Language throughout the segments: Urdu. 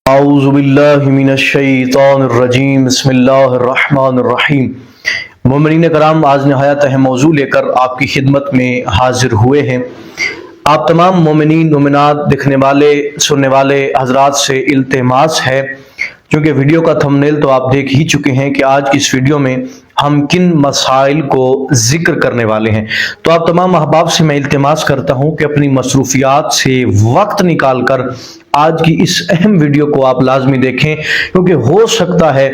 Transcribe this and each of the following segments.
اعوذ باللہ من الشیطان الرجیم بسم اللہ الرحمن الرحیم۔ مومنین کرام، آج نہایت اہم موضوع لے کر آپ کی خدمت میں حاضر ہوئے ہیں۔ آپ تمام مومنین مومنات دیکھنے والے سننے والے حضرات سے التماس ہے، کیونکہ ویڈیو کا تھمبنیل تو آپ دیکھ ہی چکے ہیں کہ آج کی اس ویڈیو میں ہم کن مسائل کو ذکر کرنے والے ہیں، تو آپ تمام احباب سے میں التماس کرتا ہوں کہ اپنی مصروفیات سے وقت نکال کر آج کی اس اہم ویڈیو کو آپ لازمی دیکھیں، کیونکہ ہو سکتا ہے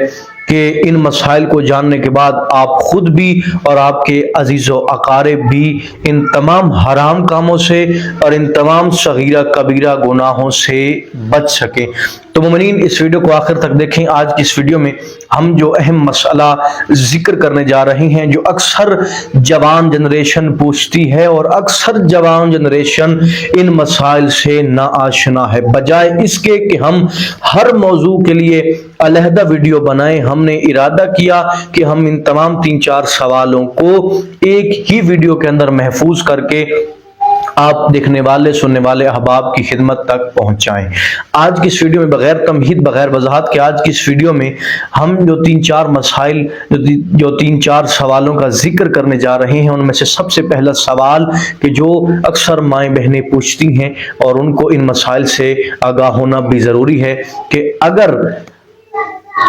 کہ ان مسائل کو جاننے کے بعد آپ خود بھی اور آپ کے عزیز و اقارب بھی ان تمام حرام کاموں سے اور ان تمام صغیرہ کبیرہ گناہوں سے بچ سکیں۔ تو مومنین، اس ویڈیو کو آخر تک دیکھیں۔ آج کی اس ویڈیو میں ہم جو اہم مسئلہ ذکر کرنے جا رہے ہیں، جو اکثر جوان جنریشن پوچھتی ہے اور اکثر جوان جنریشن ان مسائل سے ناآشنا ہے، بجائے اس کے کہ ہم ہر موضوع کے لیے علیحدہ ویڈیو بنائیں، ہم نے ارادہ کیا کہ ہم ان تمام 3-4 سوالوں کو ایک ہی ویڈیو کے اندر محفوظ کر کے آپ دیکھنے والے سننے والے احباب کی خدمت تک پہنچائیں۔ آج کی اس ویڈیو میں بغیر تمہید بغیر وضاحت کے آج کی اس ویڈیو میں ہم جو 3-4 مسائل جو 3-4 سوالوں کا ذکر کرنے جا رہے ہیں، ان میں سے سب سے پہلا سوال کہ جو اکثر مائیں بہنیں پوچھتی ہیں اور ان کو ان مسائل سے آگاہ ہونا بھی ضروری ہے کہ اگر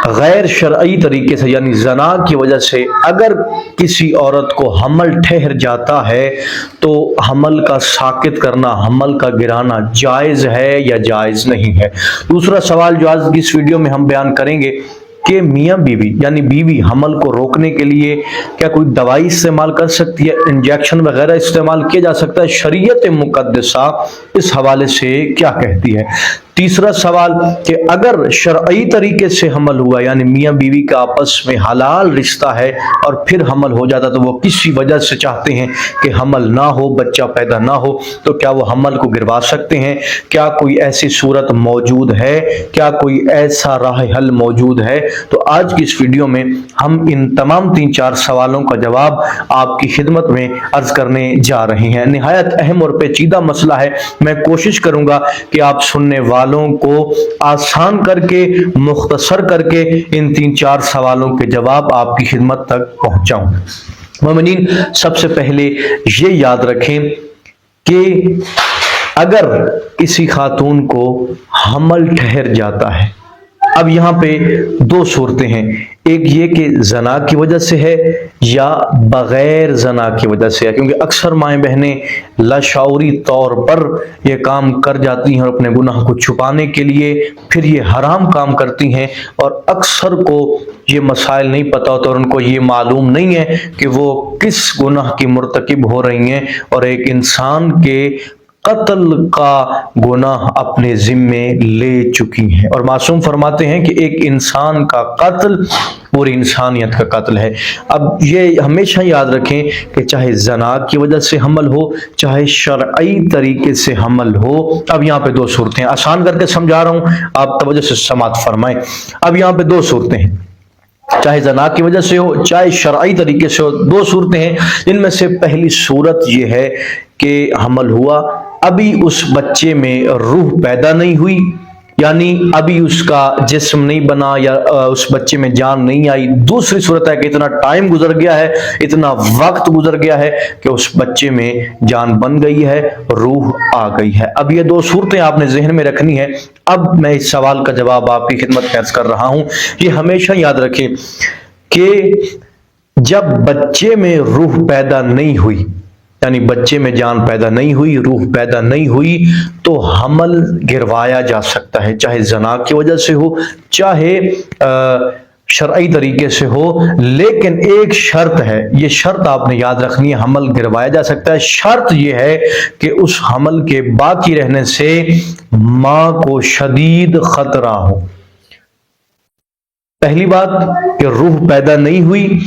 غیر شرعی طریقے سے یعنی زنا کی وجہ سے اگر کسی عورت کو حمل ٹھہر جاتا ہے تو حمل کا ساقط کرنا، حمل کا گرانا جائز ہے یا جائز نہیں ہے۔ دوسرا سوال جو آج کی اس ویڈیو میں ہم بیان کریں گے کہ میاں بیوی یعنی بیوی حمل کو روکنے کے لیے کیا کوئی دوائی استعمال کر سکتی ہے، انجیکشن وغیرہ استعمال کیا جا سکتا ہے، شریعت مقدسہ اس حوالے سے کیا کہتی ہے۔ تیسرا سوال کہ اگر شرعی طریقے سے حمل ہوا یعنی میاں بیوی کا آپس میں حلال رشتہ ہے اور پھر حمل ہو جاتا تو وہ کسی وجہ سے چاہتے ہیں کہ حمل نہ ہو، بچہ پیدا نہ ہو، تو کیا وہ حمل کو گروا سکتے ہیں؟ کیا کوئی ایسی صورت موجود ہے؟ کیا کوئی ایسا راہ حل موجود ہے؟ تو آج کی اس ویڈیو میں ہم ان تمام 3-4 سوالوں کا جواب آپ کی خدمت میں عرض کرنے جا رہے ہیں۔ نہایت اہم اور پیچیدہ مسئلہ ہے، میں کوشش کروں گا کہ آپ سننے والوں کو آسان کر کے مختصر کر کے ان 3-4 سوالوں کے جواب آپ کی خدمت تک پہنچاؤں۔ مومنین، سب سے پہلے یہ یاد رکھیں کہ اگر کسی خاتون کو حمل ٹھہر جاتا ہے، اب یہاں پہ 2 صورتیں ہیں، ایک یہ کہ زنا کی وجہ سے ہے یا بغیر زنا کی وجہ سے ہے، کیونکہ اکثر مائیں بہنیں لاشعوری طور پر یہ کام کر جاتی ہیں اور اپنے گناہ کو چھپانے کے لیے پھر یہ حرام کام کرتی ہیں، اور اکثر کو یہ مسائل نہیں پتہ ہوتا اور ان کو یہ معلوم نہیں ہے کہ وہ کس گناہ کی مرتکب ہو رہی ہیں اور ایک انسان کے قتل کا گناہ اپنے ذمے لے چکی ہیں۔ اور معصوم فرماتے ہیں کہ ایک انسان کا قتل پوری انسانیت کا قتل ہے۔ اب یہ ہمیشہ یاد رکھیں کہ چاہے زنا کی وجہ سے حمل ہو، چاہے شرعی طریقے سے حمل ہو، اب یہاں پہ 2 صورتیں آسان کر کے سمجھا رہا ہوں، آپ توجہ سے سماعت فرمائیں۔ اب یہاں پہ 2 صورتیں ہیں، چاہے زنا کی وجہ سے ہو چاہے شرعی طریقے سے ہو، 2 صورتیں ہیں جن میں سے پہلی صورت یہ ہے کہ حمل ہوا، ابھی اس بچے میں روح پیدا نہیں ہوئی، یعنی ابھی اس کا جسم نہیں بنا یا اس بچے میں جان نہیں آئی۔ دوسری صورت ہے کہ اتنا ٹائم گزر گیا ہے، اتنا وقت گزر گیا ہے کہ اس بچے میں جان بن گئی ہے، روح آ گئی ہے۔ اب یہ 2 صورتیں آپ نے ذہن میں رکھنی ہے۔ اب میں اس سوال کا جواب آپ کی خدمت میں عرض کر رہا ہوں۔ یہ ہمیشہ یاد رکھیں کہ جب بچے میں روح پیدا نہیں ہوئی یعنی بچے میں جان پیدا نہیں ہوئی، روح پیدا نہیں ہوئی، تو حمل گروایا جا سکتا ہے، چاہے زنا کی وجہ سے ہو چاہے شرعی طریقے سے ہو، لیکن ایک شرط ہے، یہ شرط آپ نے یاد رکھنی ہے، حمل گروایا جا سکتا ہے۔ شرط یہ ہے کہ اس حمل کے باقی رہنے سے ماں کو شدید خطرہ ہو۔ پہلی بات کہ روح پیدا نہیں ہوئی،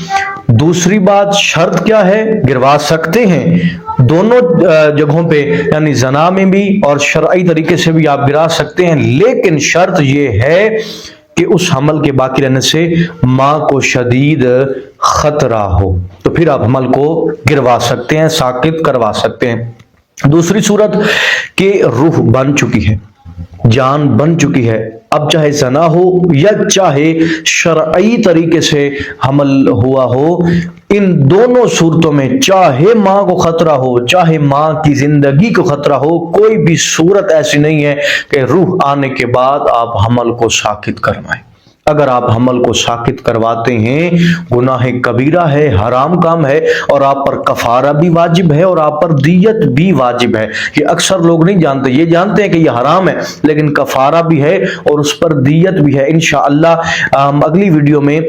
دوسری بات شرط کیا ہے؟ گروا سکتے ہیں دونوں جگہوں پہ، یعنی زنا میں بھی اور شرعی طریقے سے بھی آپ گرا سکتے ہیں، لیکن شرط یہ ہے کہ اس حمل کے باقی رہنے سے ماں کو شدید خطرہ ہو، تو پھر آپ حمل کو گروا سکتے ہیں، ساقط کروا سکتے ہیں۔ دوسری صورت کہ روح بن چکی ہے، جان بن چکی ہے، اب چاہے زنا ہو یا چاہے شرعی طریقے سے حمل ہوا ہو، ان دونوں صورتوں میں چاہے ماں کو خطرہ ہو چاہے ماں کی زندگی کو خطرہ ہو، کوئی بھی صورت ایسی نہیں ہے کہ روح آنے کے بعد آپ حمل کو ساقط کروائیں۔ اگر آپ حمل کو ساقط کرواتے ہیں گناہ کبیرہ ہے، حرام کام ہے، اور آپ پر کفارہ بھی واجب ہے اور آپ پر دیت بھی واجب ہے۔ یہ اکثر لوگ نہیں جانتے، یہ جانتے ہیں کہ یہ حرام ہے لیکن کفارہ بھی ہے اور اس پر دیت بھی ہے۔ انشاءاللہ ہم اگلی ویڈیو میں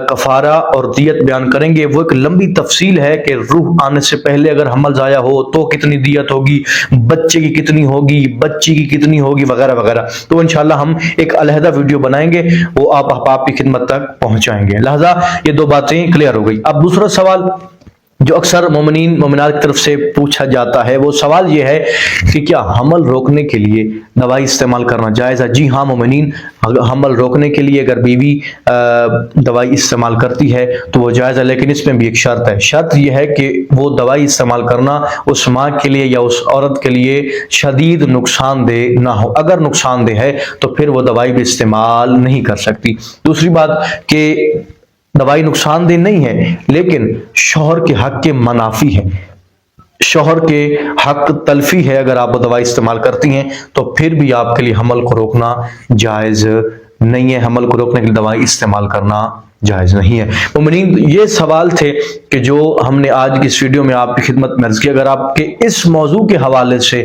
کفارہ اور دیت بیان کریں گے۔ وہ ایک لمبی تفصیل ہے کہ روح آنے سے پہلے اگر حمل ضائع ہو تو کتنی دیت ہوگی، بچے کی کتنی ہوگی، بچی کی کتنی ہوگی، وغیرہ وغیرہ۔ تو انشاءاللہ ہم ایک علیحدہ ویڈیو بنائیں گے، وہ آپ کی خدمت تک پہنچائیں گے۔ لہذا یہ دو باتیں کلیئر ہو گئی۔ اب دوسرا سوال جو اکثر مومنین مومنات کی طرف سے پوچھا جاتا ہے، وہ سوال یہ ہے کہ کیا حمل روکنے کے لیے دوائی استعمال کرنا جائز ہے؟ جی ہاں مومنین، حمل روکنے کے لیے اگر بیوی دوائی استعمال کرتی ہے تو وہ جائز ہے، لیکن اس میں بھی ایک شرط ہے۔ شرط یہ ہے کہ وہ دوائی استعمال کرنا اس ماں کے لیے یا اس عورت کے لیے شدید نقصان دہ نہ ہو۔ اگر نقصان دہ ہے تو پھر وہ دوائی بھی استعمال نہیں کر سکتی۔ دوسری بات کہ دوائی نقصان دہ نہیں ہے لیکن شوہر کے حق کے منافی ہے، شوہر کے حق تلفی ہے۔ اگر آپ وہ دوائی استعمال کرتی ہیں تو پھر بھی آپ کے لیے حمل کو روکنا جائز نہیں ہے، حمل کو روکنے کے لیے دوائی استعمال کرنا جائز نہیں ہے۔ مومنین یہ سوال تھے کہ جو ہم نے آج کی اس ویڈیو میں آپ کی خدمت میں عرض کیا۔ اگر آپ کے اس موضوع کے حوالے سے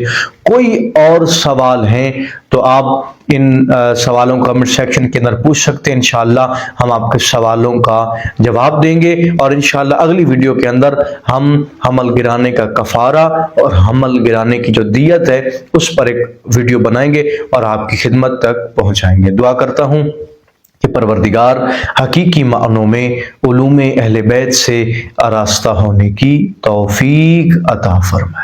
کوئی اور سوال ہیں تو آپ ان سوالوں کو کمنٹ سیکشن کے اندر پوچھ سکتے ہیں، انشاءاللہ ہم آپ کے سوالوں کا جواب دیں گے، اور انشاءاللہ اگلی ویڈیو کے اندر ہم حمل گرانے کا کفارہ اور حمل گرانے کی جو دیت ہے اس پر ایک ویڈیو بنائیں گے اور آپ کی خدمت تک پہنچائیں گے۔ دعا کرتا ہوں کہ پروردگار حقیقی معنوں میں علوم اہل بیت سے آراستہ ہونے کی توفیق عطا فرمائے۔